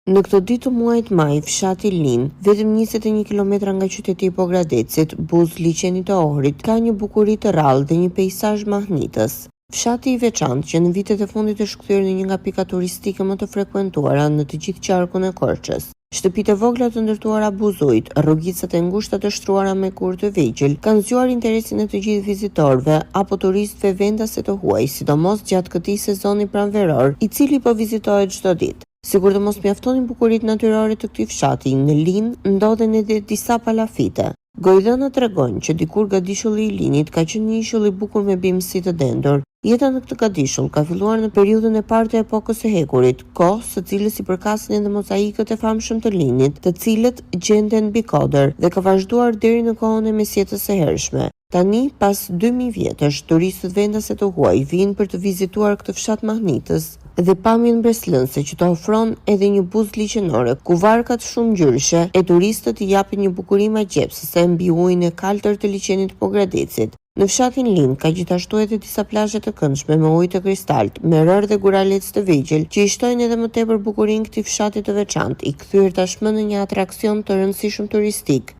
Në këto ditë të muajit maj, fshati Lin, vetëm 21 kilometra nga qyteti i Pogradecit, buz liçenit të Ohrit, ka një bukuri të rrallë dhe një peizazh mahnitës. Fshati i veçantë që në vitet e fundit është kthyer në një nga pikat turistike më të frekuentuara në të gjithë qarkun e Korçës. Shtëpitë e vogla të ndërtuara buzujt, rrugicat e ngushta të shtruara me kur të vegjël, kanë zgjuar interesin e të gjithë vizitorëve apo turistëve vendase të huaj, sidomos gjatë këtij sezoni pranveror, i cili po vizitohet çdo ditë. Sikur të mos mjaftonin bukuritë natyrore të këtij fshati, në Lin ndodhen edhe disa palafite. Gojdhënët tregojnë që dikur gadishulli i Linit ka qenë një ishull i bukur me bimësi të dendur. Jeta në këtë gadishull ka filluar në periudhën e parë të epokës së hekurit, kohë së cilës i përkasin edhe mozaikët e famshëm të Linit, të cilët gjenden mbi kodër dhe ka vazhduar deri në kohën e mesjetës së hershme. Tani, pas 2000 vjetësh, turistët vendase të huaj vinë për të vizituar këtë fshat mahnitës dhe pamjen mbreslënse që të ofron edhe një buzë liçenore ku varkat shumë ngjyrëshe e turistët i japin një bukuri magjepsëse mbi ujin e kaltër të liçenit të Pogradecit. Në fshatin Lin ka gjithashtu edhe disa plazhe të këndshme me ujë të kristalt, me rër dhe guralec të vegjël, që i shtojnë edhe më tepër bukurinë këtij fshati të veçantë, i kthyer tashmë në një atraksion të rëndësishëm turistik.